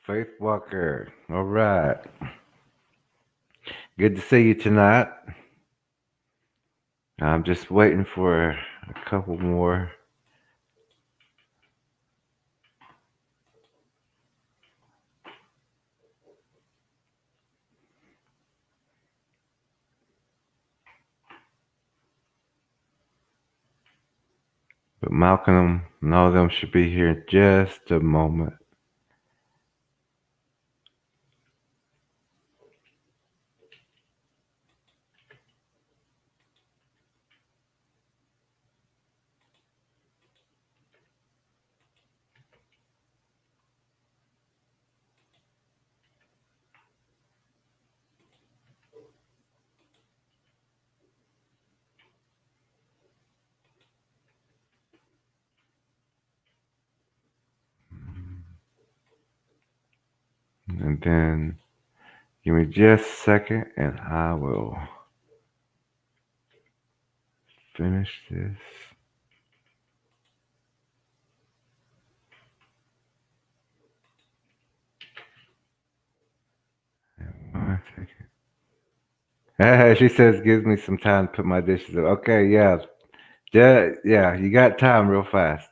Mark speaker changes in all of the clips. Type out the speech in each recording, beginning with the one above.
Speaker 1: Faith Walker. All right. Good to see you tonight. I'm just waiting for a couple more. But Malcolm and all of them should be here in just a moment. And then give me just a second and I will finish this. One second. She says gives me some time to put my dishes up. Okay, yeah. Yeah, you got time real fast.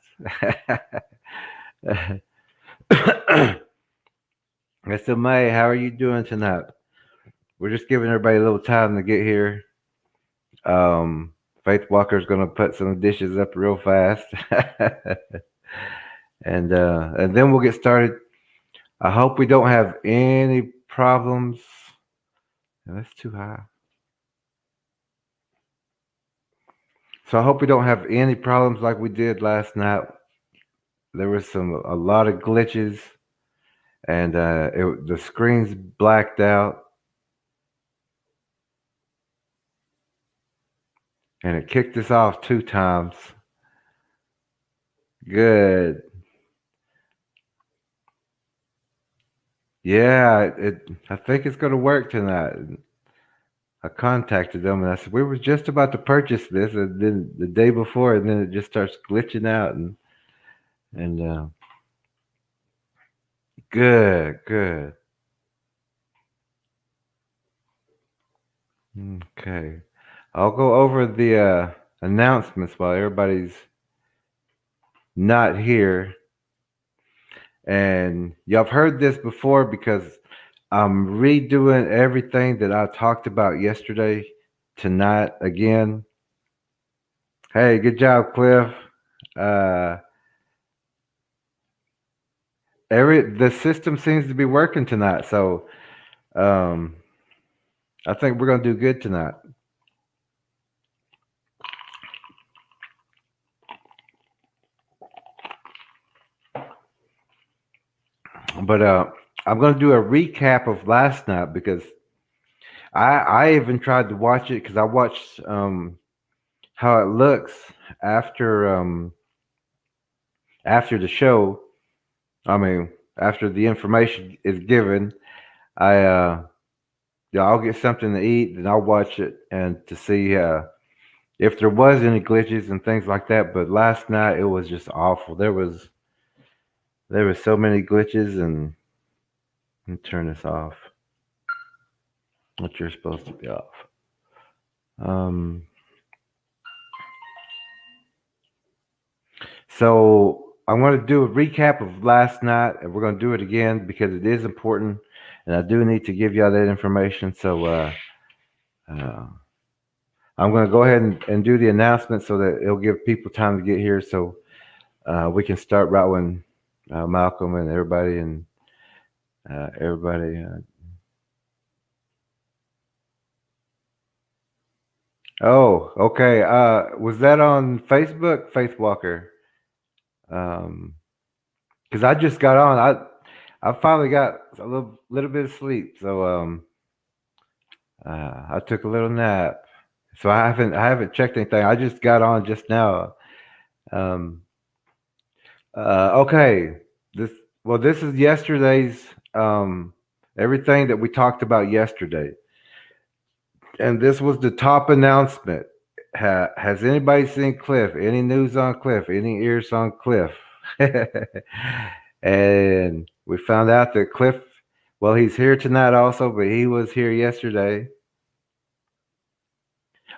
Speaker 1: Mr. May, how are you doing tonight? We're just giving everybody a little time to get here. Faith Walker's gonna put some dishes up real fast, and then we'll get started. I hope we don't have any problems. That's too high. So I hope we don't have any problems like we did last night. There was a lot of glitches, and the screen's blacked out, and it kicked us off 2 times. Good. Yeah, I think it's gonna work tonight. I contacted them and I said we were just about to purchase this, and then the day before, and then it just starts glitching out, and good. Okay, I'll go over the announcements while everybody's not here. And y'all have heard this before because I'm redoing everything that I talked about yesterday tonight again. Hey, good job, Cliff. The system seems to be working tonight, so I think we're gonna do good tonight. But I'm gonna do a recap of last night because I even tried to watch it because I watched how it looks after after the show. I mean, after the information is given, I'll get something to eat and I'll watch it and to see if there was any glitches and things like that. But last night it was just awful. There was so many glitches, and let me turn this off. What you're supposed to be off. So I'm going to do a recap of last night, and we're going to do it again because it is important, and I do need to give y'all that information. So I'm going to go ahead and do the announcement so that it'll give people time to get here, so we can start right when Malcolm and everybody Oh, okay. Was that on Facebook, Faith Walker? Because I just got on. I finally got a little bit of sleep, so I took a little nap. So I haven't checked anything. I just got on just now. Okay. This is yesterday's everything that we talked about yesterday. And this was the top announcement. Has anybody seen Cliff? Any news on Cliff? Any ears on Cliff? And we found out that Cliff, well, he's here tonight also, but he was here yesterday.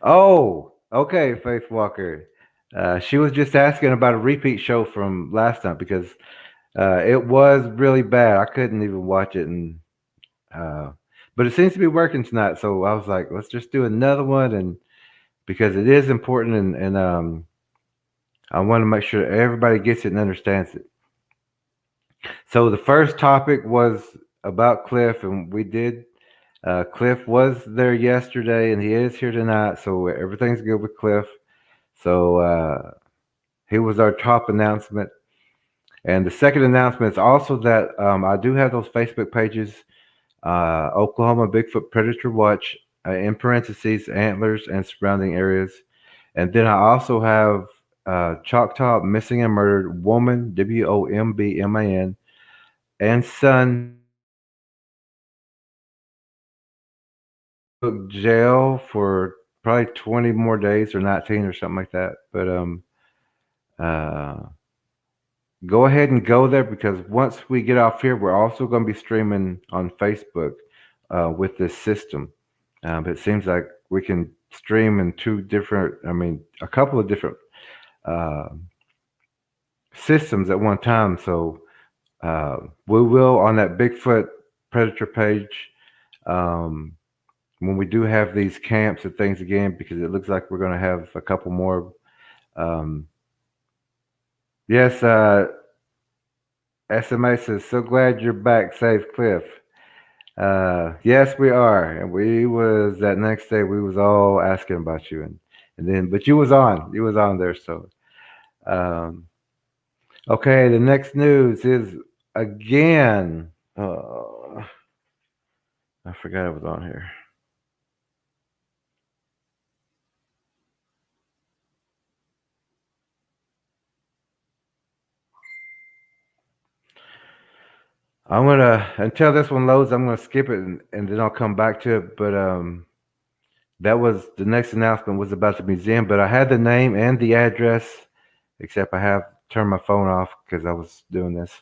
Speaker 1: Oh, okay, Faith Walker. She was just asking about a repeat show from last night because it was really bad. I couldn't even watch it, and uh, but it seems to be working tonight. So I was like, let's just do another one, and because it is important, and I want to make sure everybody gets it and understands it. So the first topic was about Cliff, and we did. Cliff was there yesterday, and he is here tonight, so everything's good with Cliff. So he was our top announcement. And the second announcement is also that I do have those Facebook pages, Oklahoma Bigfoot Predator Watch, in parentheses, antlers and surrounding areas. And then I also have Choctaw Missing and Murdered Woman, WOMBMAN, and Son jail for probably 20 more days or 19 or something like that. But go ahead and go there because once we get off here, we're also going to be streaming on Facebook with this system. It seems like we can stream in a couple of different uh, systems at one time. So we will on that Bigfoot Predator page when we do have these camps and things again, because it looks like we're going to have a couple more. Yes, SMA says, so glad you're back safe, Cliff. Yes, we are. And we was that next day we was all asking about you and then but you was on there. So okay, the next news is again I forgot it was on here. I'm gonna until this one loads, I'm gonna skip it and then I'll come back to it. But that was the next announcement was about the museum, but I had the name and the address, except I have turned my phone off because I was doing this.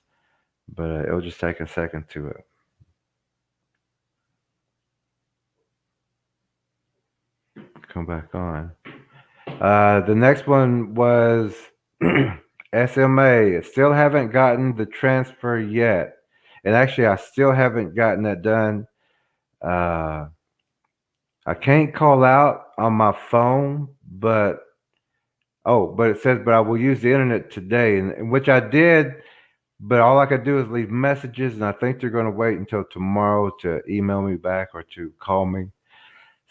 Speaker 1: But it'll just take a second to come back on. The next one was SMA. Still haven't gotten the transfer yet, and actually, I still haven't gotten that done. I can't call out on my phone, but it says, but I will use the internet today, and which I did. But all I could do is leave messages, and I think they're going to wait until tomorrow to email me back or to call me.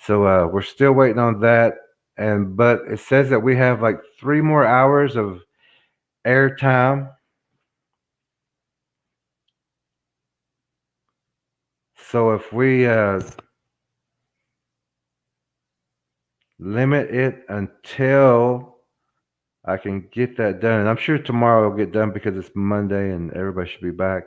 Speaker 1: So we're still waiting on that. But it says that we have like 3 more hours of airtime. So if we limit it until I can get that done, and I'm sure tomorrow it'll get done because it's Monday and everybody should be back.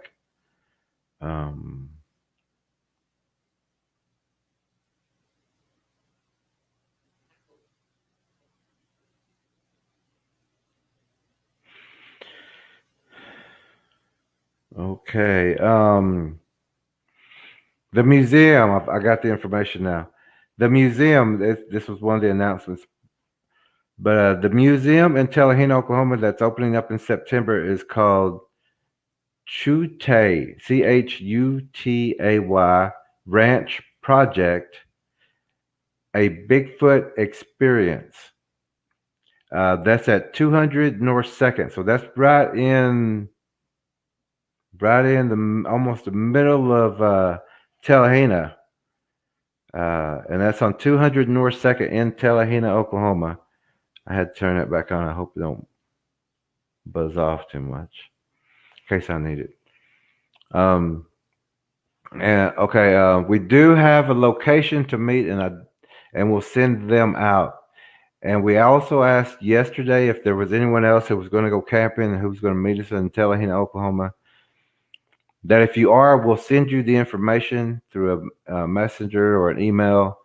Speaker 1: Okay. The museum, I got the information now. The museum, this was one of the announcements. But the museum in Tallahassee, Oklahoma, that's opening up in September is called Chutay, CHUTAY Ranch Project, a Bigfoot Experience. That's at 200 North Second, so that's right in the almost the middle of Tallahassee, and that's on 200 North Second in Tallahassee, Oklahoma. I had to turn that back on. I hope it don't buzz off too much in case I need it. And okay, we do have a location to meet, and we'll send them out. And we also asked yesterday if there was anyone else who was going to go camping and who was going to meet us in Tallahassee, Oklahoma. That if you are, we'll send you the information through a messenger or an email,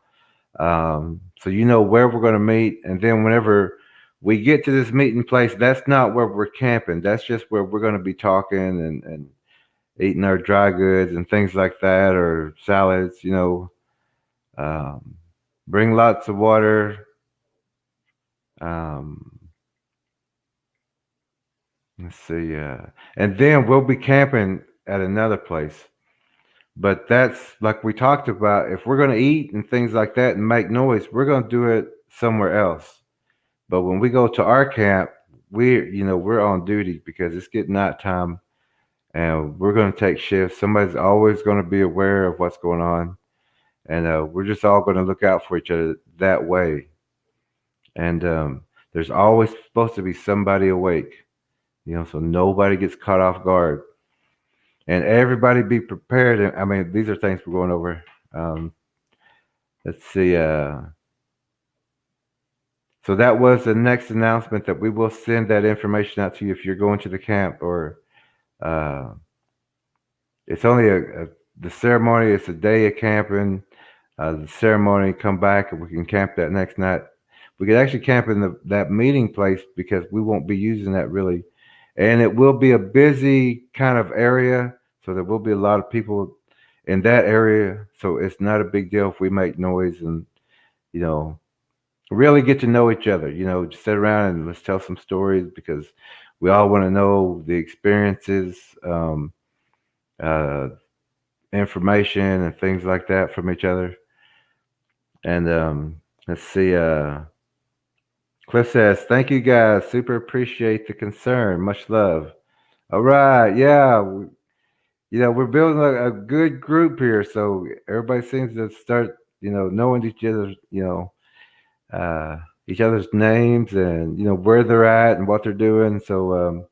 Speaker 1: so you know where we're going to meet. And then whenever we get to this meeting place, that's not where we're camping. That's just where we're going to be talking and eating our dry goods and things like that, or salads. Um, bring lots of water. Um, let's see. And then we'll be camping at another place. But that's like we talked about. If we're going to eat and things like that and make noise, we're going to do it somewhere else. But when we go to our camp, we're on duty because it's getting nighttime and we're going to take shifts. Somebody's always going to be aware of what's going on, and we're just all going to look out for each other that way. And there's always supposed to be somebody awake, so nobody gets caught off guard, and everybody be prepared. I mean, these are things we're going over. Um, let's see. So that was the next announcement, that we will send that information out to you if you're going to the camp, or uh, it's only the ceremony. It's a day of camping. The ceremony, come back, and we can camp that next night. We could actually camp in that meeting place because we won't be using that really, and it will be a busy kind of area, so there will be a lot of people in that area. So it's not a big deal if we make noise and you know really get to know each other. Just sit around and let's tell some stories because we all want to know the experiences, uh, information, and things like that from each other. And let's see. Cliff says, "Thank you guys. Super appreciate the concern. Much love." All right. Yeah. We're building a good group here. So everybody seems to start, knowing uh, each other's names and, where they're at and what they're doing. So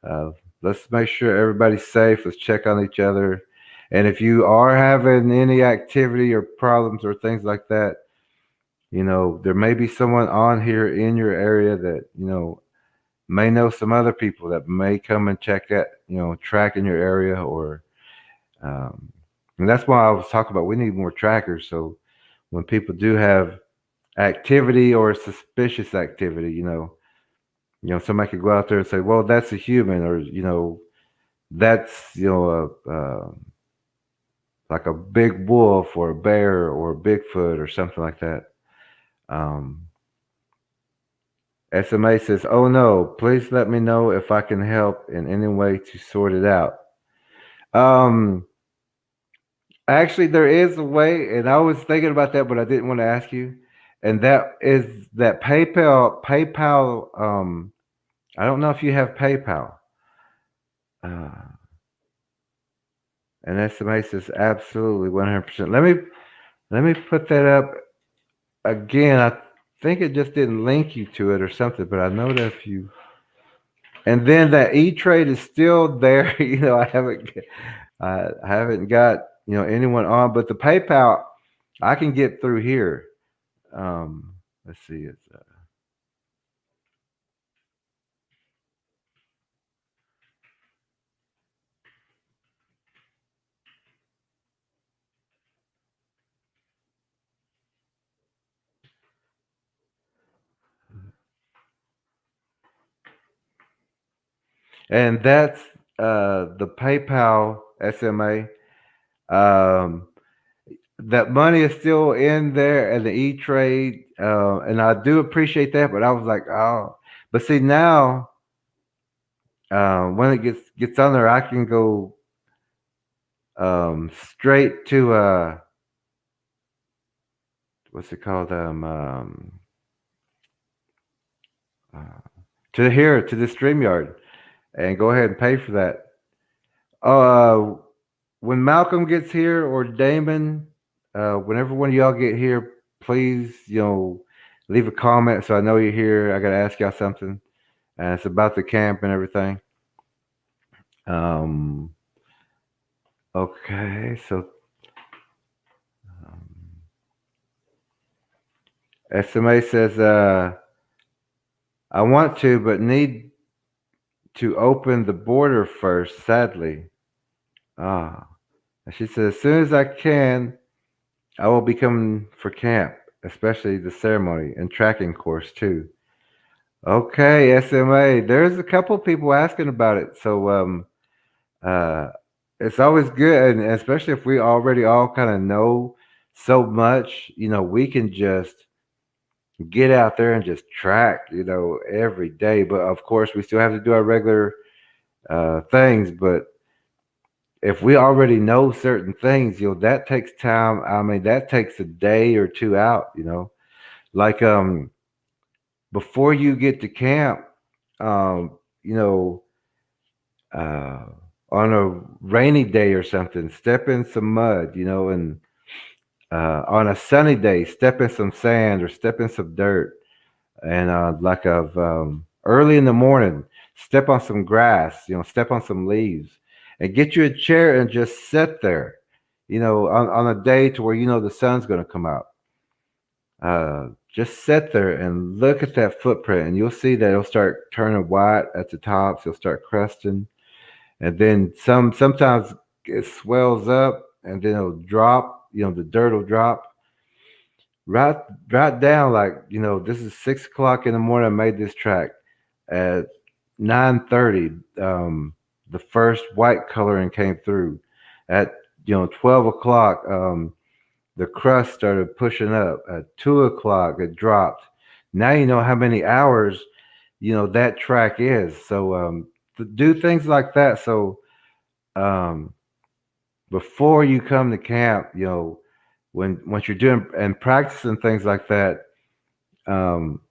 Speaker 1: uh, let's make sure everybody's safe. Let's check on each other. And if you are having any activity or problems or things like that, there may be someone on here in your area that, may know some other people that may come and check at, track in your area, or, um, and that's why I was talking about we need more trackers. So when people do have activity or suspicious activity, somebody could go out there and say, well, that's a human, or, that's, like a big wolf or a bear or a Bigfoot or something like that. Um, SMA says, "Oh no, please let me know if I can help in any way to sort it out." Um, Actually, there is a way, and I was thinking about that, but I didn't want to ask you. And that is that PayPal. I don't know if you have PayPal. Uh, and SMA says absolutely 100%. Let me put that up again. I think it just didn't link you to it or something, but I know that if you, and then that E Trade is still there. I haven't got anyone on, but the PayPal I can get through here. Let's see, and that's the PayPal SMA. Um, that money is still in there and the E Trade, and I do appreciate that. But I was like, oh, but see now, when it gets on there, I can go straight to what's it called, uh, to here to the StreamYard, and go ahead and pay for that. Uh, when Malcolm gets here, or Damon, whenever one of y'all get here, please, leave a comment so I know you're here. I got to ask y'all something, and it's about the camp and everything. Um, okay, so SMA says, I want to, but need to open the border first, sadly. Ah, and she says, as soon as I can, I will be coming for camp, especially the ceremony and tracking course too. Okay, SMA. There's a couple people asking about it. So uh it's always good, and especially if we already all kind of know so much, we can just get out there and just track, every day. But of course, we still have to do our regular things. But if we already know certain things, that takes time. I mean, that takes a day or two out, like before you get to camp, um, you know, uh, on a rainy day or something, step in some mud, and on a sunny day, step in some sand or step in some dirt, and like of early in the morning, step on some grass, step on some leaves, and get you a chair and just sit there, on a day to where the sun's going to come out. Just sit there and look at that footprint, and you'll see that it'll start turning white at the tops. It'll start crusting, and then sometimes it swells up, and then it'll drop. The dirt will drop right right down. Like this is 6 o'clock in the morning. I made this track at 9:30. The first white coloring came through. At 12 o'clock. The crust started pushing up. At 2 o'clock, it dropped. Now you know how many hours that track is. So to do things like that. So um, before you come to camp, when once you're doing and practicing things like that, um,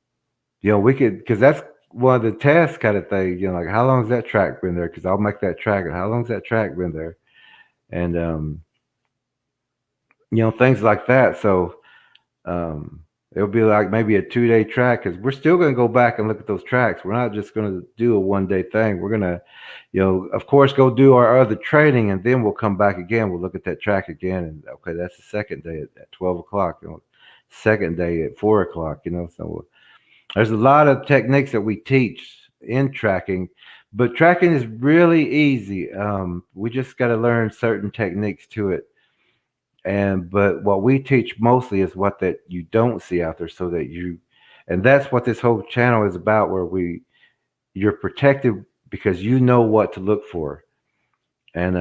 Speaker 1: we could, because that's one of the tests kind of thing. Like how long's that track been there? Because I'll make that track. And how long's that track been there? And things like that. So it'll be like maybe a 2-day track because we're still going to go back and look at those tracks. We're not just going to do a 1-day thing. We're going to, of course, go do our other training, and then we'll come back again. We'll look at that track again, and okay, that's the second day at 12 o'clock. Second day at 4 o'clock. So there's a lot of techniques that we teach in tracking, but tracking is really easy. We just got to learn certain techniques to it. But what we teach mostly is what that you don't see out there, so that and that's what this whole channel is about, where you're protected because you know what to look for. And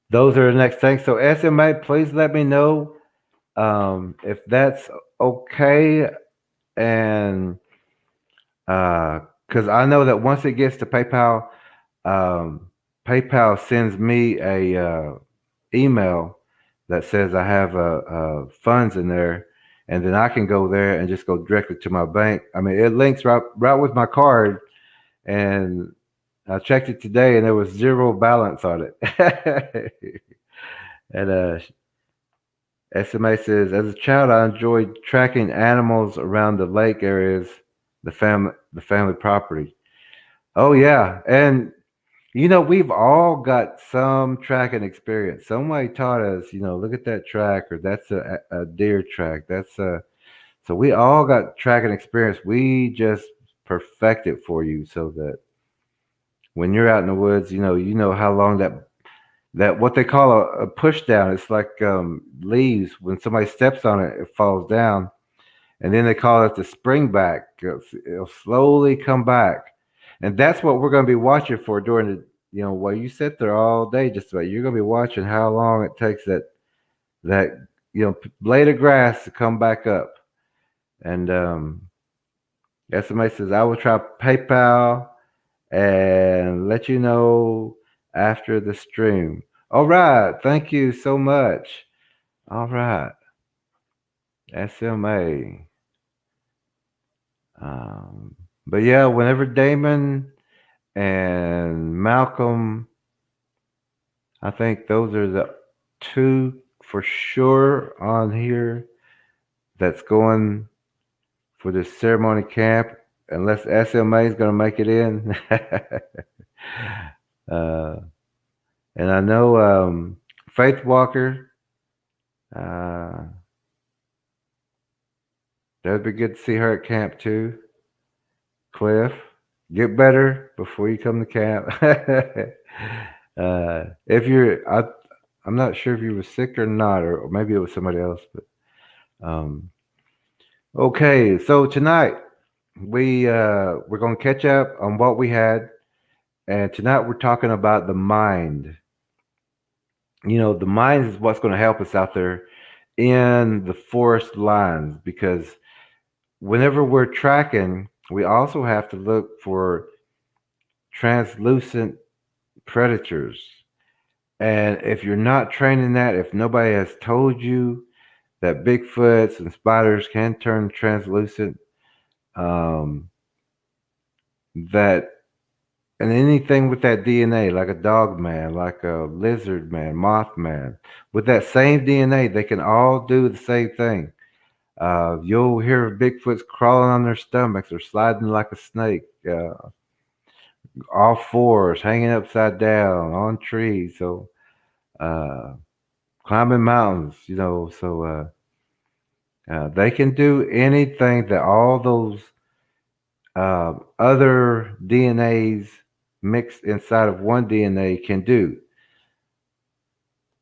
Speaker 1: those are the next things. So SMA, please let me know if that's okay. And because I know that once it gets to PayPal, um, PayPal sends me a email that says I have funds in there, and then I can go there and just go directly to my bank. I mean, it links right with my card, and I checked it today, and there was zero balance on it. And SMA says, as a child, I enjoyed tracking animals around the lake areas, the family property. Oh yeah, and we've all got some tracking experience. Somebody taught us, look at that track, or that's a deer track. So we all got tracking experience. We just perfect it for you so that when you're out in the woods, you know how long that what they call a push down. It's like leaves. When somebody steps on it, it falls down, and then they call it the spring back. It'll slowly come back, and that's what we're going to be watching for during the while you sit there all day. Just about, you're going to be watching how long it takes that blade of grass to come back up. And SMA says I will try PayPal and let you know after the stream. All right, thank you so much. All right, SMA. Um, but yeah, whenever Damon and Malcolm, I think those are the two for sure on here that's going for this ceremony camp, unless SMA is going to make it in. uh, and I know Faith Walker, uh, that'd be good to see her at camp too. Cliff, get better before you come to camp. If I'm not sure if you were sick or not, or maybe it was somebody else. But okay, so tonight we're going to catch up on what we had, and tonight we're talking about the mind. The mind is what's going to help us out there in the forest lines, because whenever we're tracking, we also have to look for translucent predators. And if you're not training that, if nobody has told you that Bigfoots and spiders can turn translucent, um, that and anything with that DNA, like a dog man, like a lizard man, moth man, with that same DNA, they can all do the same thing. You'll hear of Bigfoots crawling on their stomachs or sliding like a snake, all fours, hanging upside down on trees, so uh, climbing mountains. They can do anything that all those other DNAs mixed inside of one DNA can do.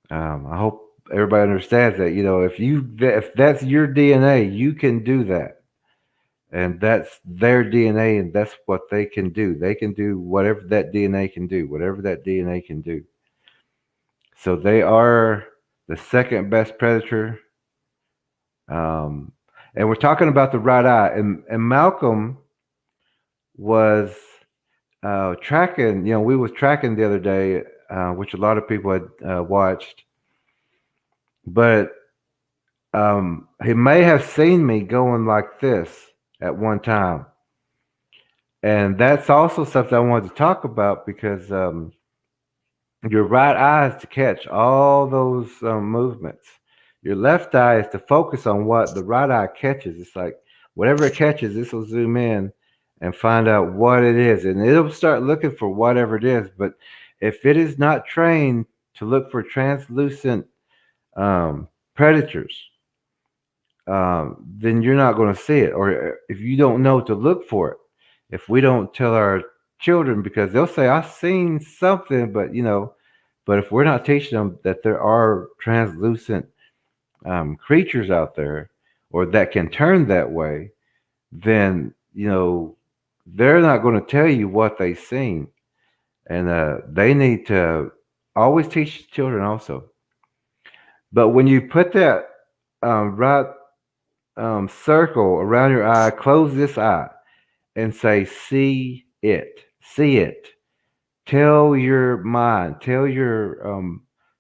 Speaker 1: I hope everybody understands that. If that's your DNA, you can do that, and that's their DNA, and that's what they can do. They can do whatever that DNA can do, whatever that DNA can do. So they are the second best predator. Um, and we're talking about the right eye, and Malcolm was tracking. We was tracking the other day, which a lot of people had watched, but he may have seen me going like this at one time, and that's also something I wanted to talk about, because your right eye is to catch all those movements. Your left eye is to focus on what the right eye catches. It's like whatever it catches, this will zoom in and find out what it is, and it'll start looking for whatever it is. But if it is not trained to look for translucent predators, then you're not going to see it. Or if you don't know to look for it, if we don't tell our children, because they'll say, "I've seen something," but if we're not teaching them that there are translucent creatures out there, or that can turn that way, then they're not going to tell you what they've seen, and they need to always teach children also. But when you put that right circle around your eye, close this eye, and say, "See it, see it." Tell your mind, tell your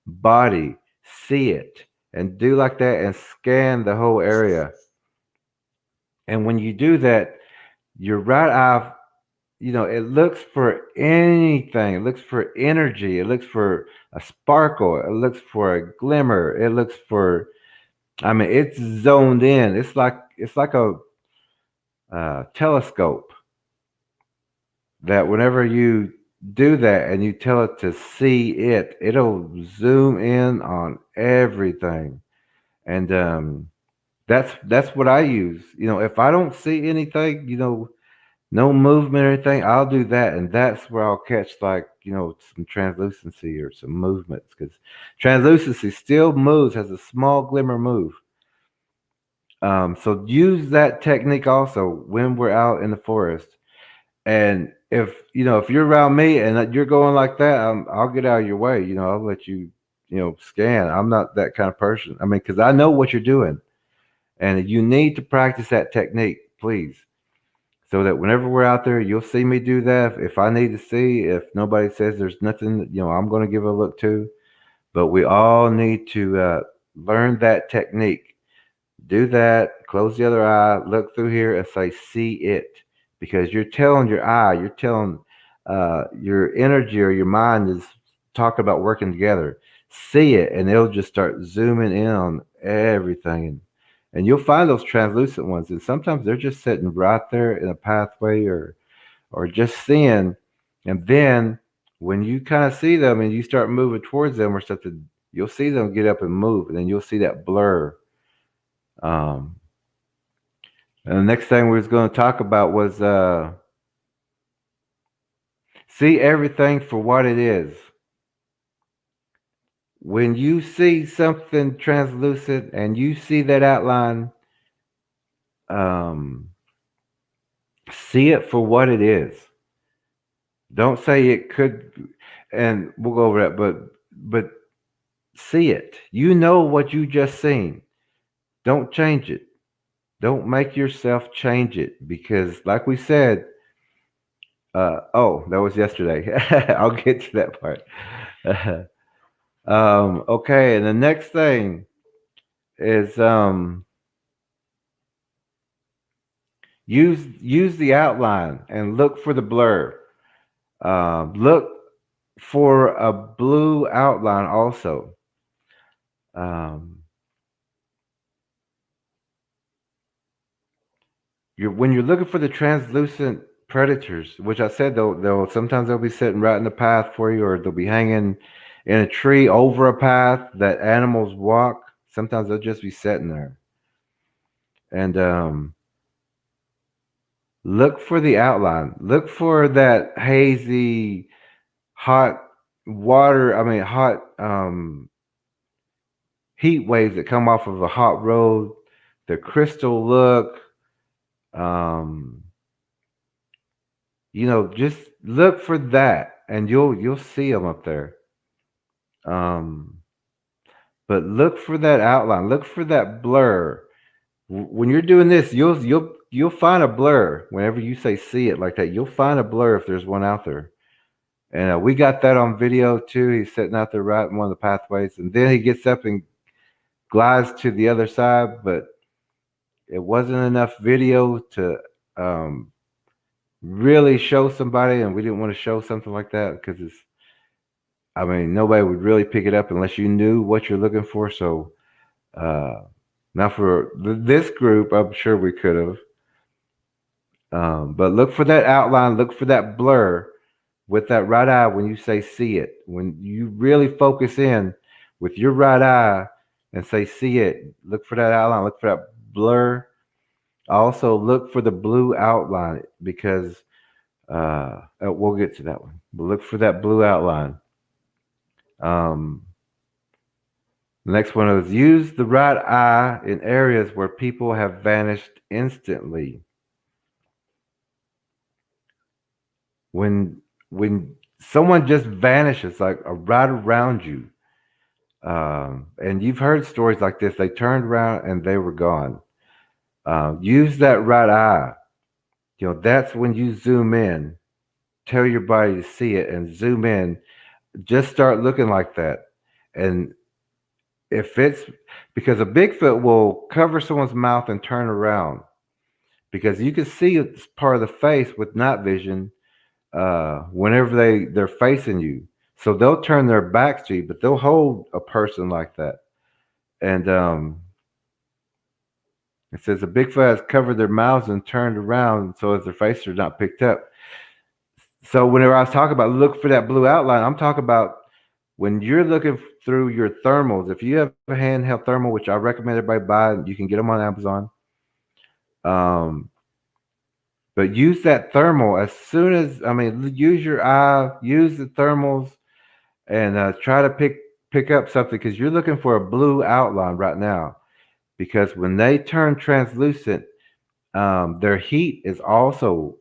Speaker 1: body, "See it," and do like that, and scan the whole area. And when you do that, your right eye, it looks for anything. It looks for energy. It looks for a sparkle. It looks for a glimmer. It looks for, I mean, it's zoned in. It's like a telescope, that whenever you do that and you tell it to see it, it'll zoom in on everything. And that's what I use. If I don't see anything, no movement or anything, I'll do that, and that's where I'll catch, like, some translucency or some movements, because translucency still moves, has a small glimmer move. So use that technique also when we're out in the forest. And if you're around me and you're going like that, I'll get out of your way. I'll let you, scan. I'm not that kind of person. I mean, because I know what you're doing, and you need to practice that technique, please, so that whenever we're out there, you'll see me do that. If I need to see, if nobody says there's nothing, I'm going to give a look too. But we all need to learn that technique. Do that. Close the other eye. Look through here and say, "See it," because you're telling your eye, you're telling your energy or your mind is talking about working together. See it, and it'll just start zooming in on everything, and you'll find those translucent ones. And sometimes they're just sitting right there in a pathway, or just seeing. And then when you kind of see them and you start moving towards them or something, you'll see them get up and move, and then you'll see that blur. Um, and the next thing we was going to talk about was see everything for what it is. When you see something translucent and you see that outline, um, See it for what it is. Don't say it could, and we'll go over that, but see it. You know what you just seen. Don't change it. Don't make yourself change it because, like we said, oh, that was yesterday. I'll get to that part. Okay, and the next thing is use the outline and look for the blur. Look for a blue outline also. Um, when you're looking for the translucent predators, which I said they'll sometimes they'll be sitting right in the path for you, or they'll be hanging in a tree over a path that animals walk. Sometimes they'll just be sitting there, and look for the outline. Look for that hazy, hot water. I mean, hot heat waves that come off of a hot road. The crystal look. Um, just look for that, and you'll see them up there. Um, but look for that outline. Look for that blur. When you're doing this, you'll find a blur whenever you say see it like that. You'll find a blur if there's one out there. And we got that on video too. He's sitting out there right in one of the pathways, and then he gets up and glides to the other side. But it wasn't enough video to really show somebody, and we didn't want to show something like that because nobody would really pick it up unless you knew what you're looking for. So now for this group, I'm sure we could have. But look for that outline, look for that blur with that right eye when you say see it. When you really focus in with your right eye and say see it, look for that outline, look for that blur. Also look for the blue outline because we'll get to that one. But look for that blue outline. The next one is use the right eye in areas where people have vanished instantly. When someone just vanishes, like right around you, and you've heard stories like this, they turned around and they were gone. Use that right eye. That's when you zoom in. Tell your body to see it and zoom in. Just start looking like that. And if it's because a Bigfoot will cover someone's mouth and turn around because you can see it's part of the face with night vision whenever they're facing you. So they'll turn their backs to you, but they'll hold a person like that. And it says the Bigfoot has covered their mouths and turned around so as their faces are not picked up. So whenever I was talking about look for that blue outline, I'm talking about when you're looking through your thermals. If you have a handheld thermal, which I recommend everybody buy, you can get them on Amazon. But use that thermal as soon as, use your eye, use the thermals, and try to pick up something because you're looking for a blue outline right now. Because when they turn translucent, their heat is also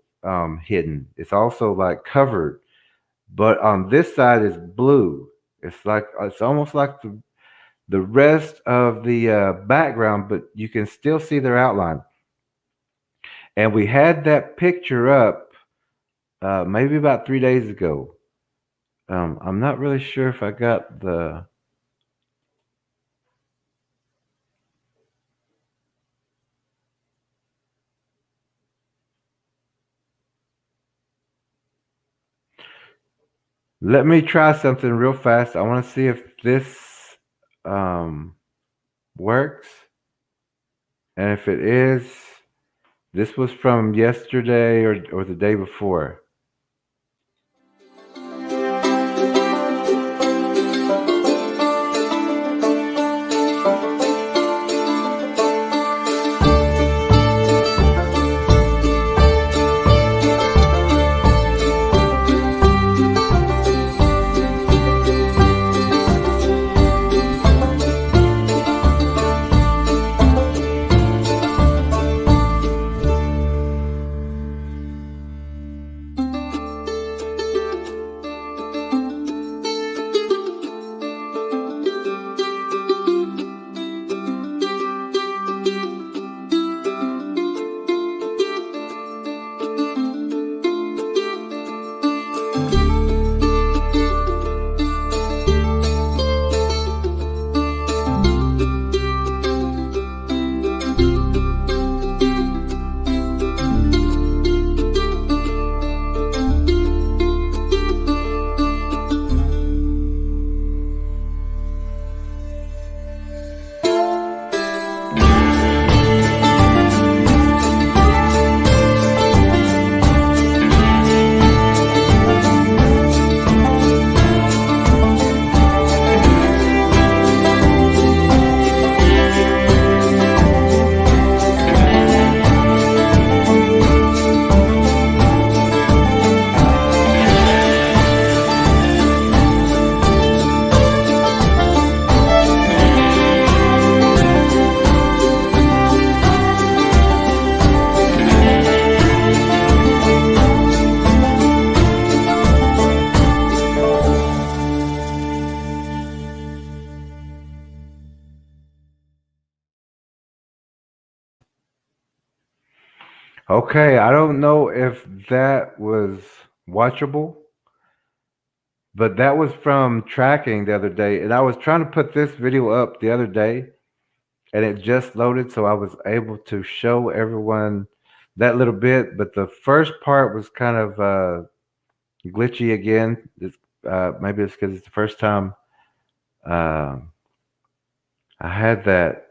Speaker 1: hidden. It's also like covered, but on this side is blue. It's almost like the rest of the background, but you can still see their outline. And we had that picture up maybe about 3 days ago. I'm not really sure if I got the. Let me try something real fast. I want to see if this works. And if it is, this was from yesterday or the day before. Okay, I don't know if that was watchable, but that was from tracking the other day, and I was trying to put this video up the other day, and it just loaded, so I was able to show everyone that little bit. But the first part was kind of glitchy again. Maybe it's because it's the first time uh, I had that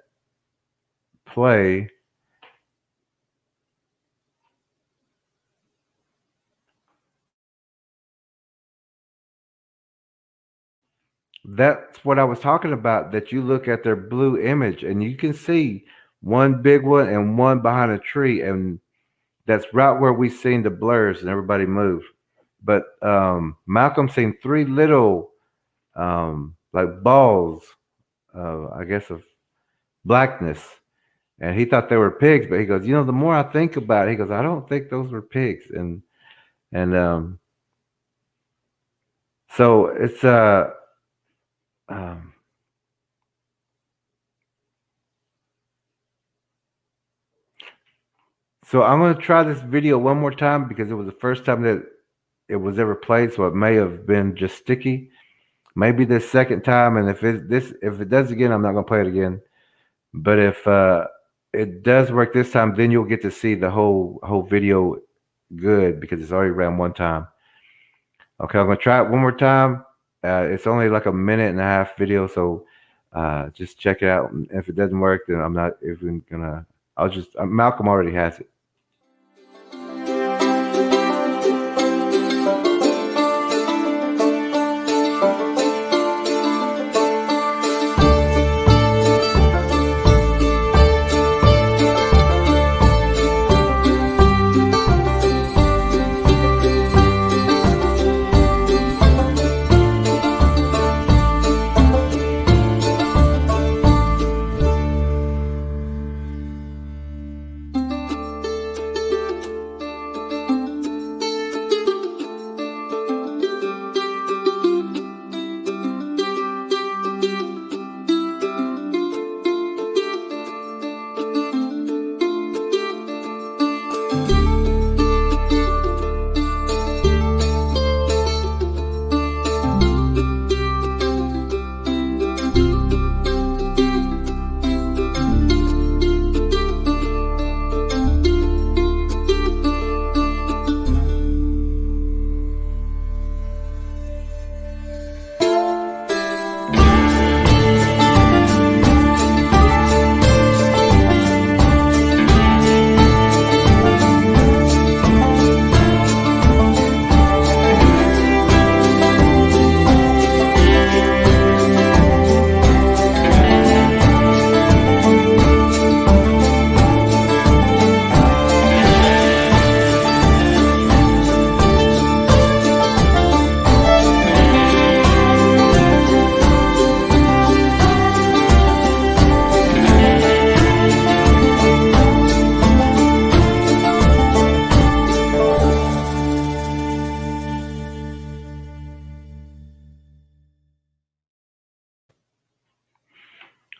Speaker 1: play. That's what I was talking about. That you look at their blue image and you can see one big one and one behind a tree, and that's right where we seen the blurs and everybody move. But Malcolm seen three little like balls, I guess of blackness, and he thought they were pigs. But he goes, the more I think about it, he goes, I don't think those were pigs, and so it's um, so I'm gonna try this video one more time because it was the first time that it was ever played, so it may have been just sticky. Maybe this second time, and if it does again, I'm not gonna play it again. But if it does work this time, then you'll get to see the whole video good because it's already ran one time. Okay, I'm gonna try it one more time. It's only like a minute and a half video, so just check it out. And if it doesn't work, then I'm not even gonna. I'll just Malcolm already has it.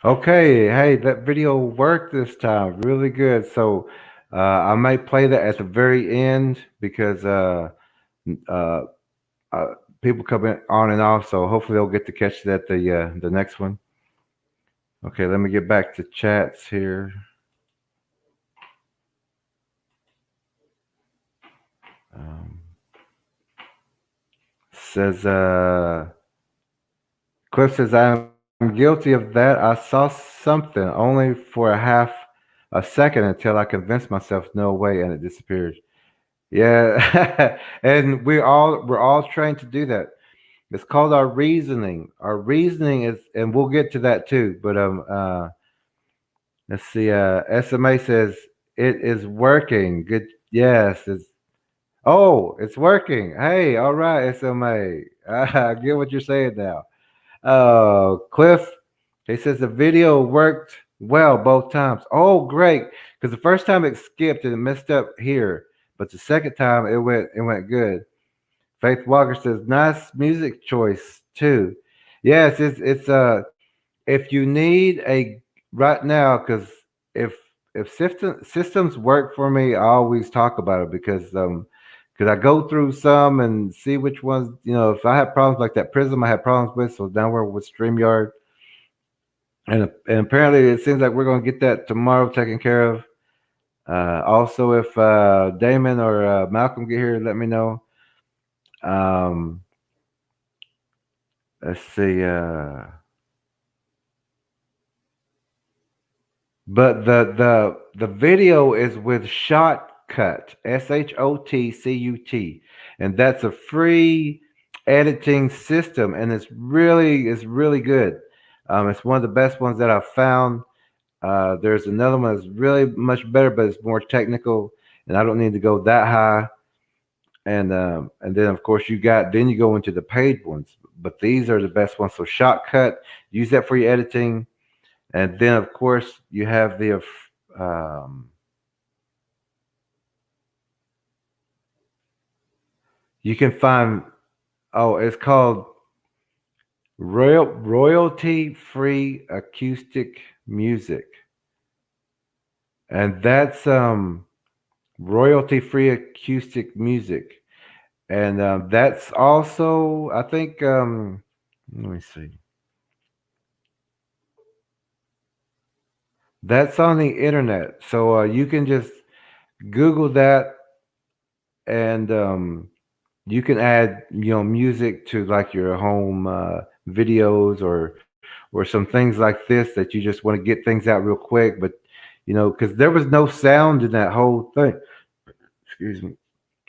Speaker 1: Okay, hey, that video worked this time, really good. So I might play that at the very end because uh, uh, people come in on and off. So hopefully they'll get to catch that the next one. Okay, let me get back to chats here. Um, says Cliff says I'm guilty of that. I saw something only for a second until I convinced myself no way, and it disappeared. Yeah, and we're all trained to do that. It's called our reasoning. Our reasoning is, and we'll get to that too. But let's see. SMA says it is working. Good. Yes. It's working. Hey, all right, SMA. I get what you're saying now. Cliff, he says the video worked well both times. Oh, great! Because the first time it skipped and it messed up here, but the second time it went good. Faith Walker says nice music choice too. Yes, it's if you need a right now because if if systems work for me, I always talk about it because I go through some and see which ones, if I have problems like that Prism I had problems with, so now we're with StreamYard, and apparently it seems like we're gonna get that tomorrow taken care of. Also, if Damon or Malcolm get here, let me know. Um, let's see. But the video is with Shotcut, Shotcut, and that's a free editing system, and it's really good. It's one of the best ones that I've found. There's another one that's really much better, but it's more technical, and I don't need to go that high. And then of course you go into the paid ones, but these are the best ones. So Shotcut, use that for your editing. And then, of course, you have um, you can find, oh, it's called royalty free acoustic music. And that's royalty free acoustic music. And that's also, I think, let me see, that's on the internet. So you can just Google that, and you can add music to like your home videos, or some things like this that you just want to get things out real quick, but because there was no sound in that whole thing. Excuse me.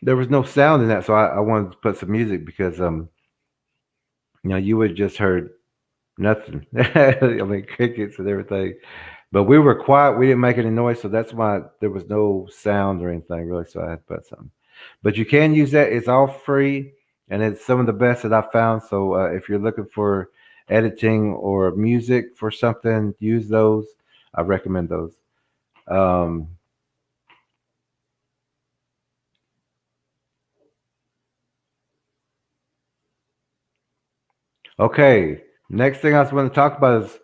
Speaker 1: There was no sound in that, so I wanted to put some music because you would have just heard nothing. I mean, crickets and everything. But we were quiet. We didn't make any noise, so that's why there was no sound or anything really. So I had to put something. But you can use that. It's all free, and it's some of the best that I found. So if you're looking for editing or music for something, use those. I recommend those. Um, okay. Next thing I was going to talk about is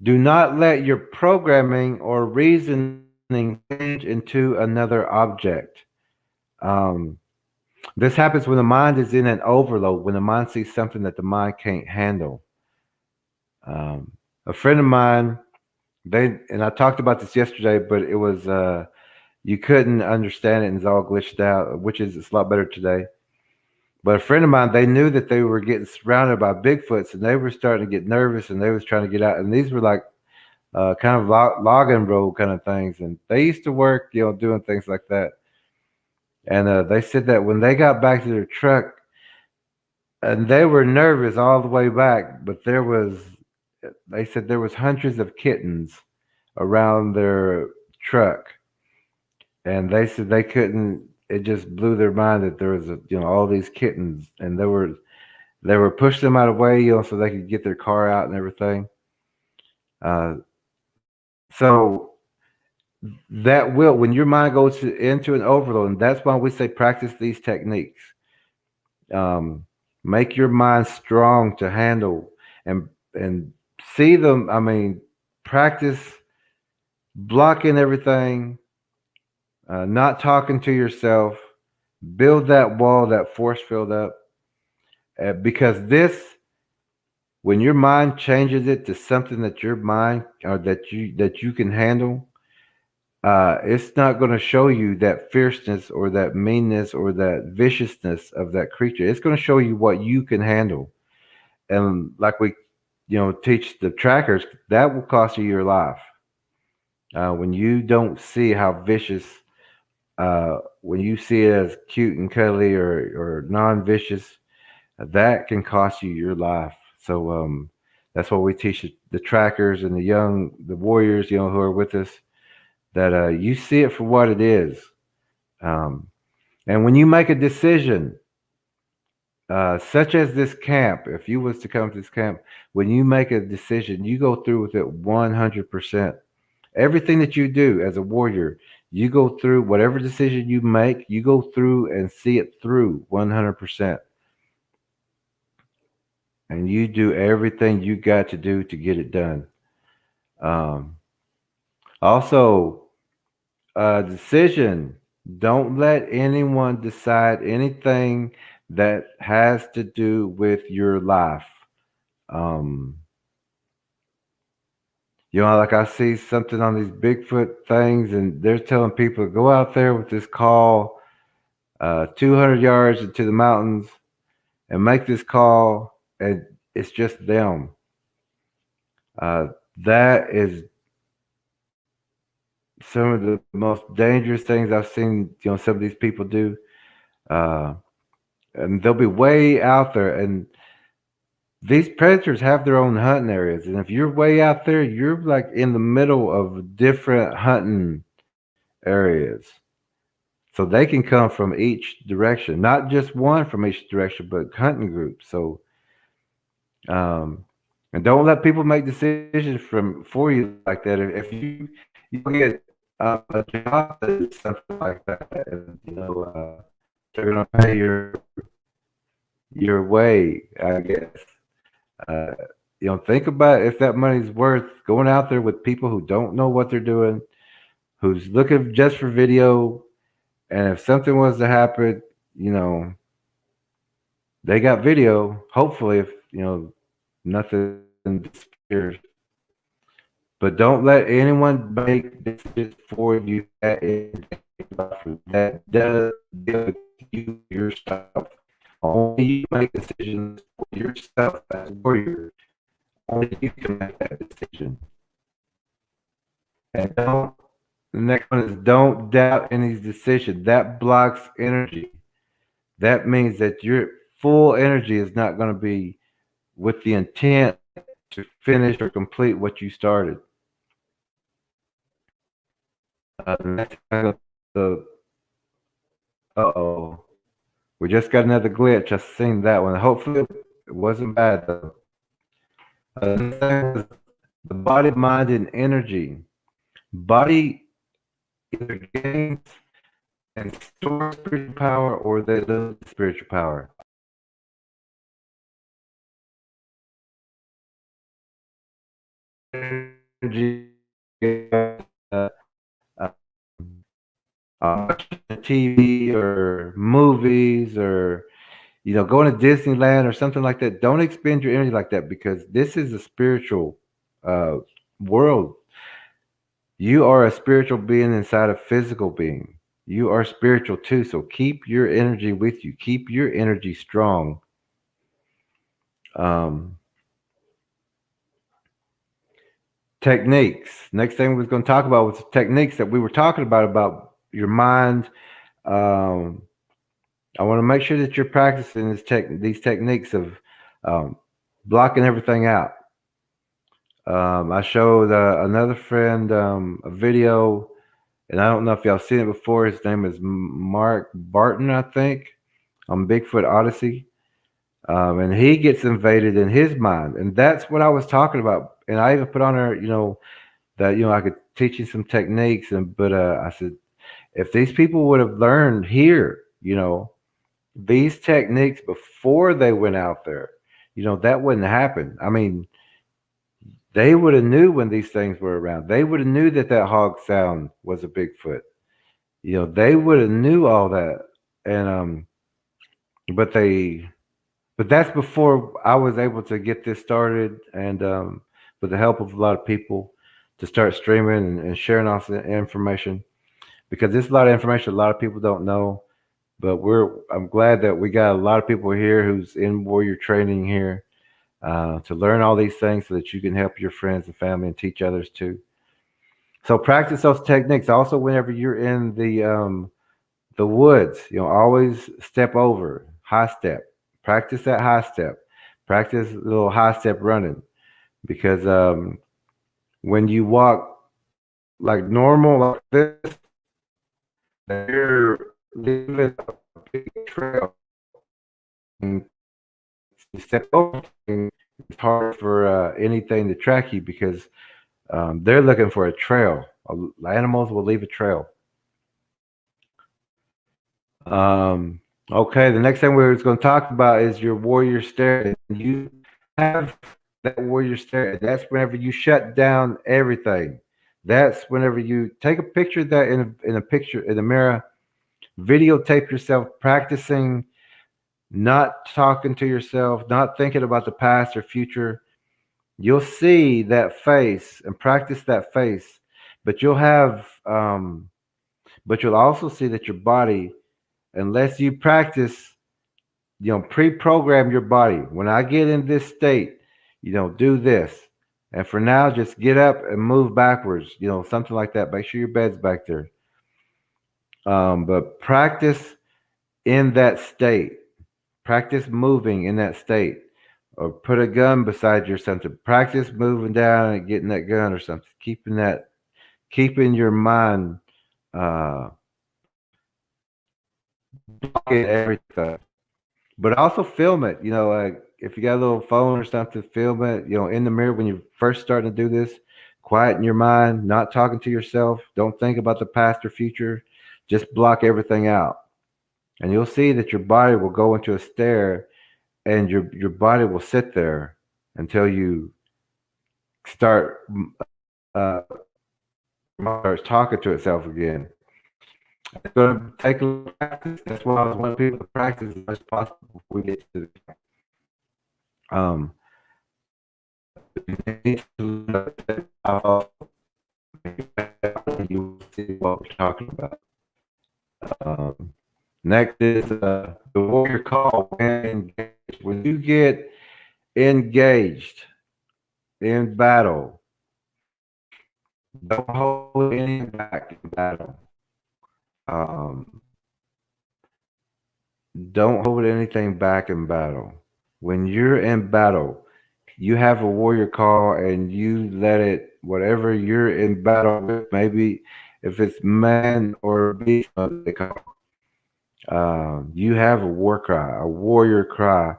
Speaker 1: do not let your programming or reasoning change into another object. Um, this happens when the mind is in an overload, when the mind sees something that the mind can't handle. Um, a friend of mine, and I talked about this yesterday, but it was you couldn't understand it and it's all glitched out, which is it's a lot better today. But a friend of mine, they knew that they were getting surrounded by Bigfoots, and they were starting to get nervous, and they was trying to get out. And these were like kind of logging road kind of things, and they used to work, doing things like that. And they said that when they got back to their truck, and they were nervous all the way back, but they said there was hundreds of kittens around their truck, and they said they couldn't. It just blew their mind that there was all these kittens, and they were pushing them out of the way, so they could get their car out and everything. Uh, so that will when your mind goes into an overload, and that's why we say practice these techniques. Um, make your mind strong to handle and see them. I mean, practice blocking everything, not talking to yourself, build that wall, that force field up, because when your mind changes it to something that your mind or that you can handle, it's not going to show you that fierceness or that meanness or that viciousness of that creature. It's going to show you what you can handle. And like we, teach the trackers, that will cost you your life. When you don't see how vicious, when you see it as cute and cuddly or non-vicious, that can cost you your life. So that's what we teach the trackers and the warriors, who are with us, that you see it for what it is. Um, and when you make a decision, such as this camp, if you was to come to this camp, when you make a decision, you go through with it 100%. Everything that you do as a warrior, you go through whatever decision you make, you go through and see it through 100%. And you do everything you got to do to get it done. Um, also, decision. Don't let anyone decide anything that has to do with your life. Um, like I see something on these Bigfoot things, and they're telling people to go out there with this call, 200 yards into the mountains, and make this call, and it's just them. That is some of the most dangerous things I've seen. Some of these people do, uh, and they'll be way out there. And these predators have their own hunting areas, and if you're way out there, you're like in the middle of different hunting areas. So they can come from each direction, not just one from each direction, but hunting groups. So, um, and don't let people make decisions for you like that. If you get a job that is something like that, and they're gonna pay your way, I guess. Uh, think about if that money's worth going out there with people who don't know what they're doing, who's looking just for video, and if something was to happen, you know, they got video. Hopefully, if nothing disappears. But don't let anyone make decisions for you that does deal with you yourself. Only you make decisions for yourself as a warrior. Only you can make that decision. And the next one is don't doubt any decision. That blocks energy. That means that your full energy is not going to be with the intent to finish or complete what you started. The uh-oh. We just got another glitch. I've seen that one. Hopefully it wasn't bad though. The body, mind, and energy. Body either gains and stores spiritual power or they lose spiritual power. Energy, uh, watching TV or movies or going to Disneyland or something like that. Don't expend your energy like that because this is a spiritual world. You are a spiritual being inside a physical being. You are spiritual too. So keep your energy with you. Keep your energy strong. Techniques. Next thing we was going to talk about was techniques that we were talking about your mind. I want to make sure that you're practicing these techniques of blocking everything out. I showed another friend a video, and I don't know if y'all seen it before. His name is Mark Barton, I think, on Bigfoot Odyssey. And he gets invaded in his mind. And that's what I was talking about. And I even put on there, that, I could teach you some techniques. But I said, if these people would have learned here, these techniques before they went out there, that wouldn't happen. I mean, they would have knew when these things were around. They would have knew that hog sound was a Bigfoot. They would have knew all that. And but that's before I was able to get this started, and with the help of a lot of people to start streaming and sharing all the information, because there's a lot of information a lot of people don't know. But I'm glad that we got a lot of people here who's in warrior training here to learn all these things so that you can help your friends and family and teach others too. So practice those techniques. Also, whenever you're in the woods, always step over, high step. Practice that high step. Practice a little high step running, because when you walk like normal like this, you're leaving a big trail. And you step over, it's hard for anything to track you because they're looking for a trail. Animals will leave a trail. Okay, the next thing we're going to talk about is your warrior stare. You have that warrior stare. That's whenever you shut down everything. That's whenever you take a picture of that in a picture in the mirror, videotape yourself practicing, not talking to yourself, not thinking about the past or future. You'll see that face and practice that face, but but you'll also see that your body, unless you practice, pre-program your body. When I get in this state, do this. And for now, just get up and move backwards, something like that. Make sure your bed's back there. But practice in that state. Practice moving in that state. Or put a gun beside you or something. Practice moving down and getting that gun or something. Keeping your mind blocking everything. But also film it. Like if you got a little phone or something, film it. In the mirror when you're first starting to do this. Quieten your mind, not talking to yourself. Don't think about the past or future. Just block everything out, and you'll see that your body will go into a stare, and your body will sit there until you start starts talking to itself again. It's going to take a little practice. That's why I was wanting people to practice as much as possible before we get to the you see what we're talking about. Next is the warrior call when engaged. When you get engaged in battle, don't hold anything back in battle. Don't hold anything back in battle. When you're in battle, you have a warrior call and you let it, whatever you're in battle with, maybe if it's man or beast, they call. You have a war cry, a warrior cry,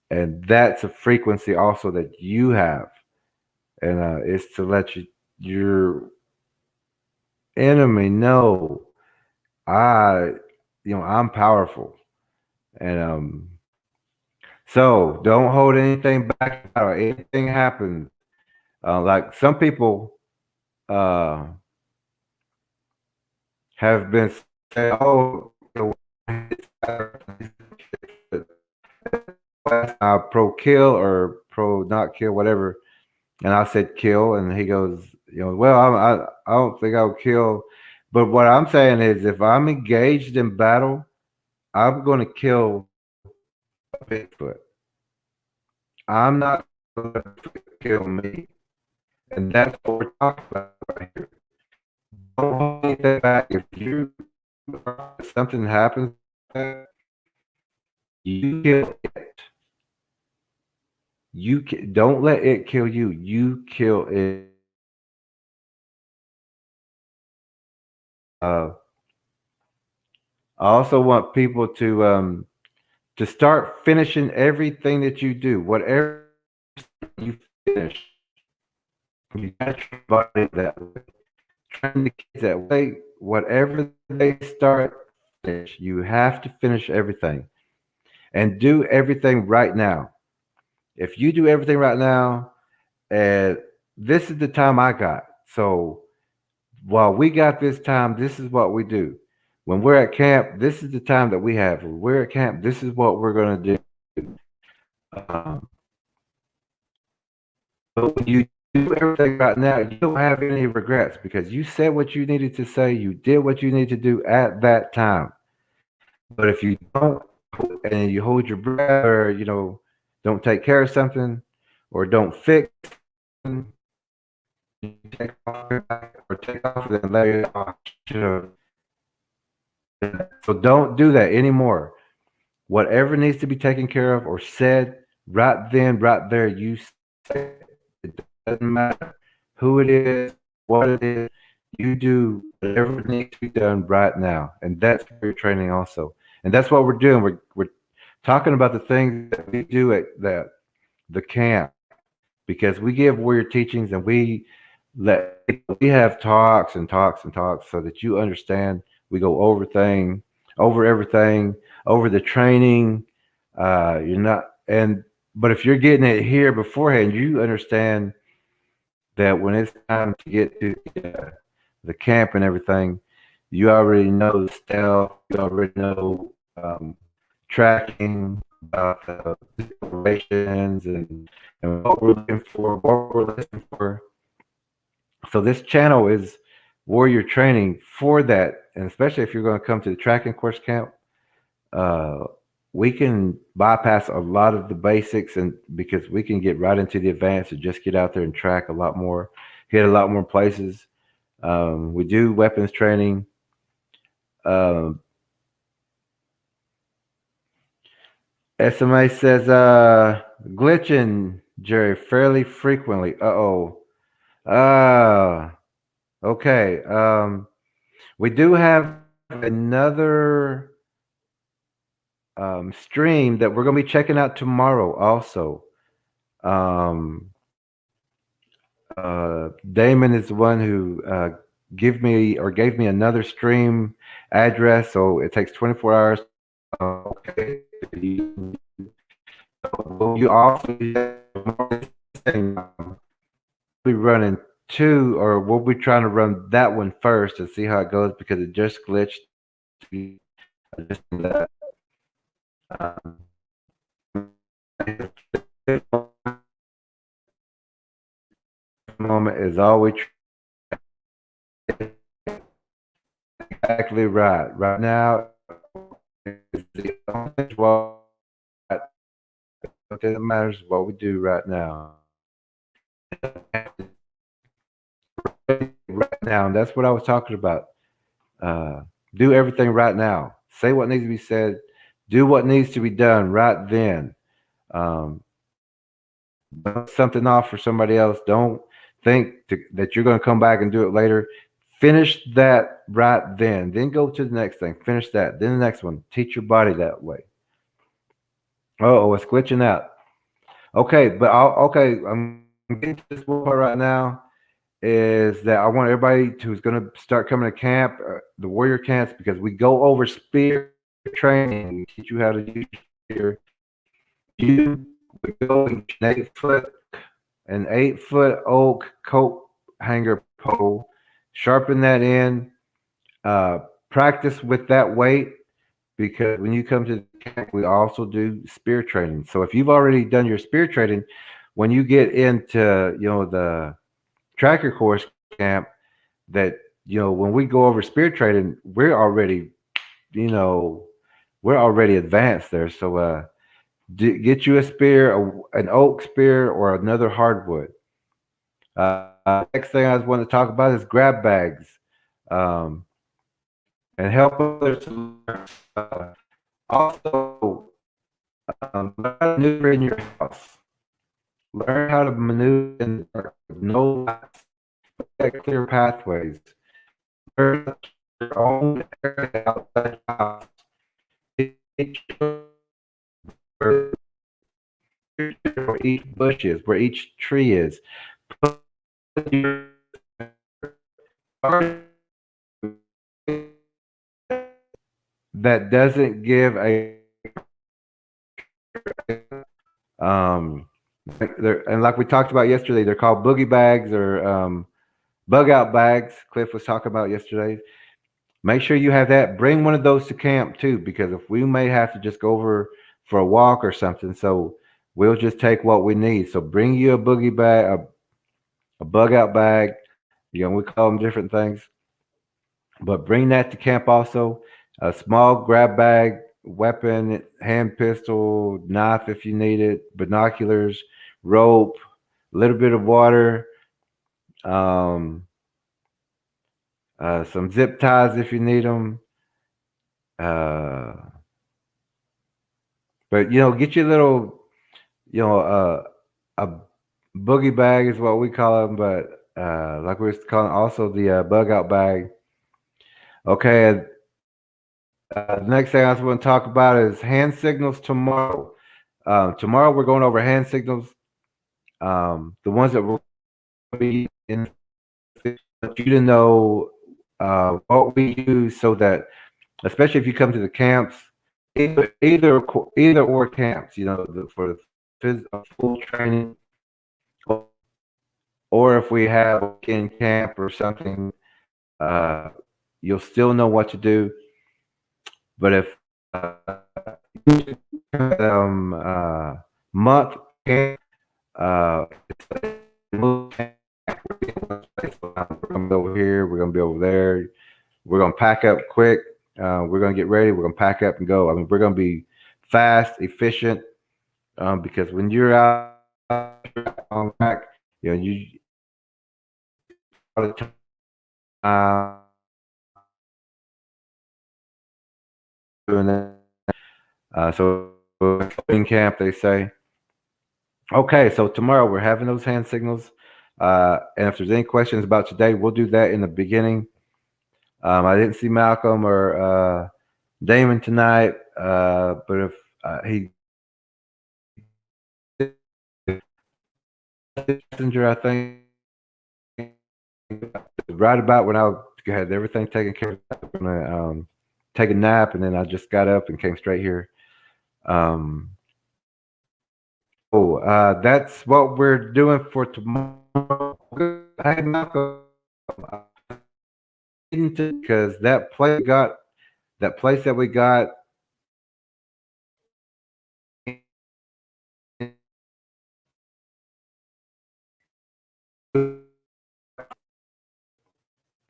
Speaker 1: and that's a frequency also that you have, and it's to let your enemy know I, I'm powerful, and so don't hold anything back. Anything happens, like some people uh, have been saying, "Oh, pro kill or pro not kill, whatever." And I said kill, and he goes, well, I don't think I'll kill. But what I'm saying is, if I'm engaged in battle, I'm going to kill a Bigfoot. I'm not going to kill me. And that's what we're talking about right here. Don't hold anything back. If something happens, you kill it. Don't let it kill you. You kill it. I also want people to start finishing everything that you do. Whatever you finish, you got to body that way. Train the kids that way. Whatever they start, finish. You have to finish everything and do everything right now. If you do everything right now, and this is the time I got. So while we got this time, this is what we do. When we're at camp, this is the time that we have. When we're at camp, this is what we're going to do. Um, but when you do everything right now, you don't have any regrets because you said what you needed to say. You did what you need to do at that time. But if you don't, and you hold your breath, or don't take care of something, or don't fix, you take off or take off and let it off. So don't do that anymore. Whatever needs to be taken care of or said right then, right there, you say it. Doesn't matter who it is, what it is. You do whatever needs to be done right now, and that's your training also. And that's what we're doing. We're talking about the things that we do at the camp because we give warrior teachings and we have talks and talks and talks so that you understand. We go over everything, over the training. You're not, and but if you're getting it here beforehand, you understand that when it's time to get to the camp and everything, you already know the stealth, you already know tracking about the operations and what we're looking for, what we're listening for. So this channel is warrior training for that, and especially if you're going to come to the tracking course camp, uh, we can bypass a lot of the basics, and because we can get right into the advanced and just get out there and track a lot more, hit a lot more places. We do weapons training. Um, SMA says glitching, Jerry, fairly frequently. Uh-oh. Ah, okay. We do have another stream that we're going to be checking out tomorrow also. Um, Damon is the one who gave me another stream address, so it takes 24 hours. Okay, you also be running two, or we'll be trying to run that one first and see how it goes because it just glitched. Just that. Moment is always exactly right. Right now is the only what that matters what we do right now. Right now, and that's what I was talking about. Uh, do everything right now. Say what needs to be said. Do what needs to be done right then. Um, don't something off for somebody else. Don't that you're going to come back and do it later. Finish that right then. Then go to the next thing. Finish that. Then the next one. Teach your body that way. Oh, it's glitching out. Okay, but okay. I'm getting to this part right now. Is that I want everybody who's going to start coming to camp, the warrior camps, because we go over spear training. We teach you how to use spear. We go an 8 foot oak coat hanger pole, sharpen that in, uh, practice with that weight, because when you come to the camp, we also do spear training. So if you've already done your spear training, when you get into the tracker course camp, that when we go over spear training, you know we're already advanced there. So get you a spear, an oak spear, or another hardwood. Next thing I want to talk about is grab bags, um, and help others to learn. Also, learn how to maneuver in your house. Learn how to maneuver in the dark with no lights, clear pathways. Learn your own area outside the house. Each where each bush is, where each tree is. Put your that doesn't give a um and like we talked about yesterday, they're called boogie bags or bug out bags. Cliff was talking about yesterday. Make sure you have that. Bring one of those to camp too, because if we may have to just go over for a walk or something, so we'll just take what we need. So bring you a boogie bag, a bug out bag. We call them different things, but bring that to camp also. A small grab bag, weapon, hand pistol, knife if you need it, binoculars, rope, a little bit of water, um, some zip ties if you need them. Uh, but get your little, a boogie bag is what we call them, but like we was calling also the bug out bag. Okay, the next thing I want to talk about is hand signals tomorrow. Tomorrow we're going over hand signals, the ones that we're going to be in. Want you to know what we use, so that, especially if you come to the camps, either or camps, for the full training, or if we have a weekend camp or something, uh, you'll still know what to do. But if month camp, it's we're gonna be over here, we're gonna be over there. We're gonna pack up quick. We're gonna get ready. We're gonna pack up and go. I mean, we're gonna be fast, efficient, because when you're out on track, you all the time doing that. So in camp, they say, okay, so tomorrow we're having those hand signals. And if there's any questions about today, we'll do that in the beginning. I didn't see Malcolm or Damon tonight, but if he messenger, I think right about when I had everything taken care of, I was gonna take a nap, and then I just got up and came straight here. Um, that's what we're doing for tomorrow. Hey, Malcolm, because that place that we got.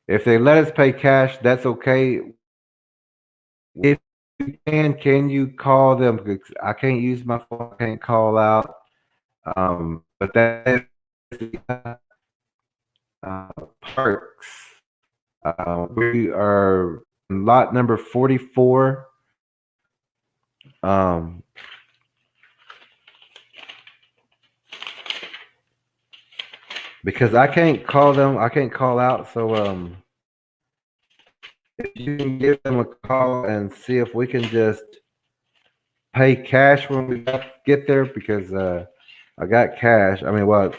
Speaker 1: If they let us pay cash, that's okay. If you can you call them? Because I can't use my phone. I can't call out. But that is parks. We are in lot number 44. Um, because I can't call them. I can't call out. So if you can give them a call and see if we can just pay cash when we get there, because I got cash. I mean, well,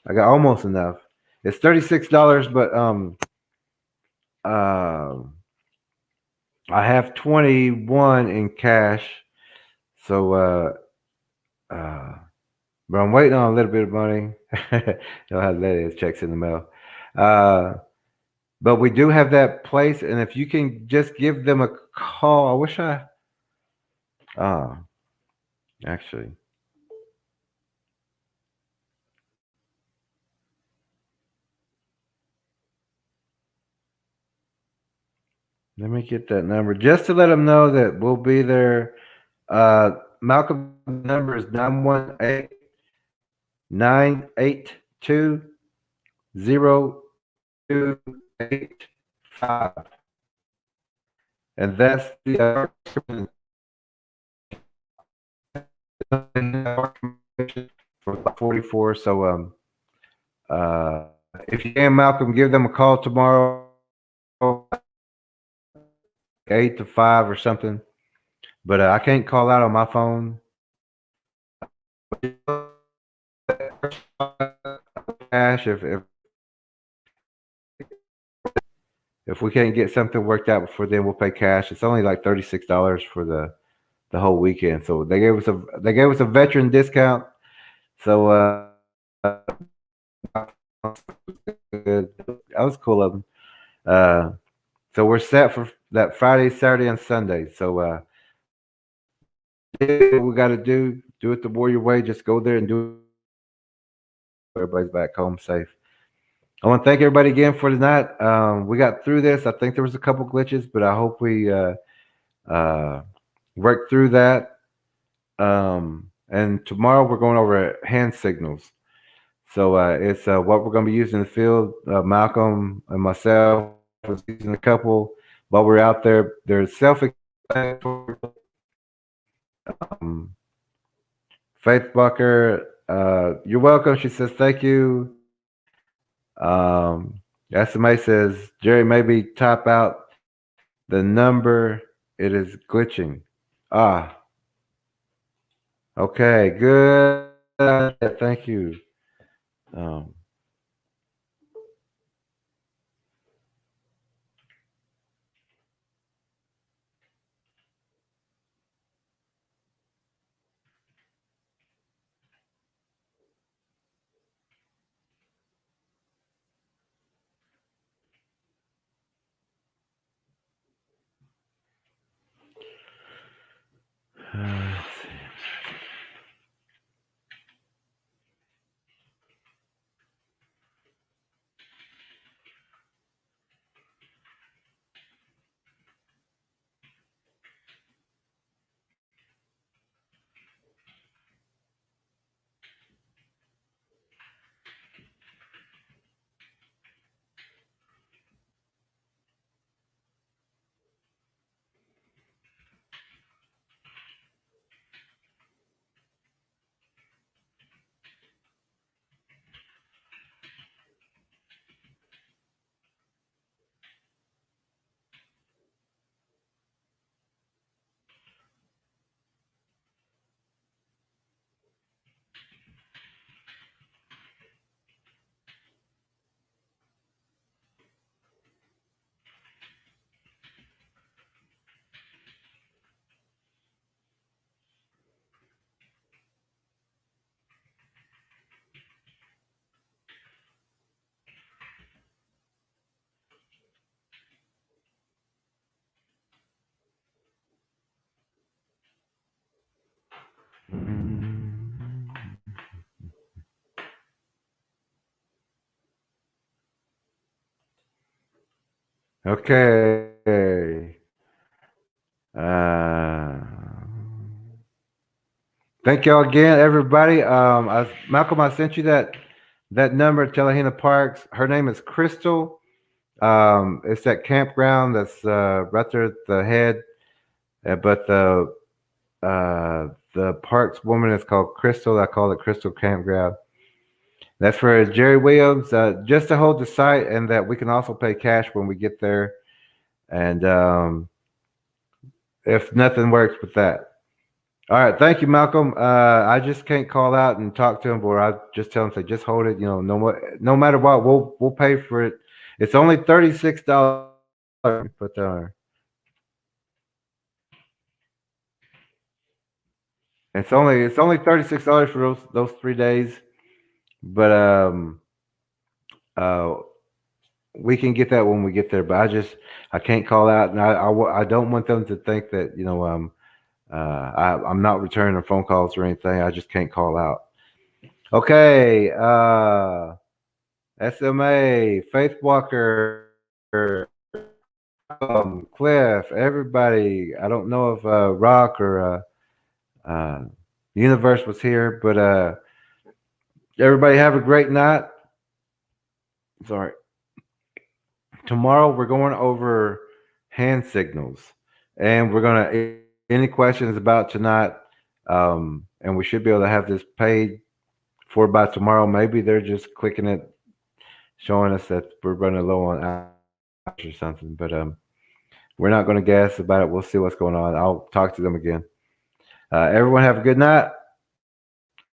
Speaker 1: I got almost enough. It's $36, but uh, I have 21 in cash. So uh, but I'm waiting on a little bit of money. You'll have that is checks in the mail. Uh, but we do have that place, and if you can just give them a call, I wish I. Uh, actually, let me get that number just to let them know that we'll be there. Malcolm number is 918-982-0285. And that's the for 44. So uh, if you can, Malcolm, give them a call tomorrow, 8 to 5 or something. But I can't call out on my phone. Cash if we can't get something worked out before then, we'll pay cash. It's only like $36 for the whole weekend. So they gave us a veteran discount. So that was cool of them. So we're set for that Friday, Saturday, and Sunday. So what we got to do it the Warrior way. Just go there and do it. Everybody's back home safe. I want to thank everybody again for tonight. We got through this. I think there was a couple glitches, but I hope we worked through that. And tomorrow we're going over hand signals. So it's what we're going to be using in the field. Malcolm and myself was using a couple while we're out there. They're self-explanatory. Um, Faith Bucker, you're welcome. She says thank you. SMA says Jerry, maybe type out the number. It is glitching. Ah, okay, good. Thank you. Um, Let's see. Okay. Uh, Thank y'all again, everybody. Malcolm, I sent you that number at Telehina Parks. Her name is Crystal. It's that campground that's right there at the head. But the parks woman is called Crystal. I call it Crystal Campground. That's for Jerry Williams, just to hold the site, and that we can also pay cash when we get there. And if nothing works with that. All right, thank you, Malcolm. I just can't call out and talk to him, or I just tell him, say, just hold it. No matter what, we'll pay for it. It's only $36. But it's only $36 for those 3 days. But uh, we can get that when we get there. But I can't call out, and I don't want them to think that I'm not returning phone calls or anything. I just can't call out. Okay. SMA, Faith Walker, Cliff, everybody. I don't know if Rock or uh, Universe was here, but everybody have a great night. Sorry. Tomorrow we're going over hand signals, and we're gonna any questions about tonight, and we should be able to have this paid for by tomorrow. Maybe they're just clicking it, showing us that we're running low on hours or something. But we're not going to guess about it. We'll see what's going on. I'll talk to them again. Everyone have a good night.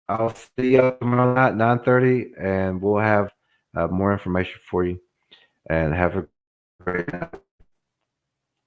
Speaker 1: I'll see you tomorrow night, 9:30, and we'll have more information for you. And have a great night.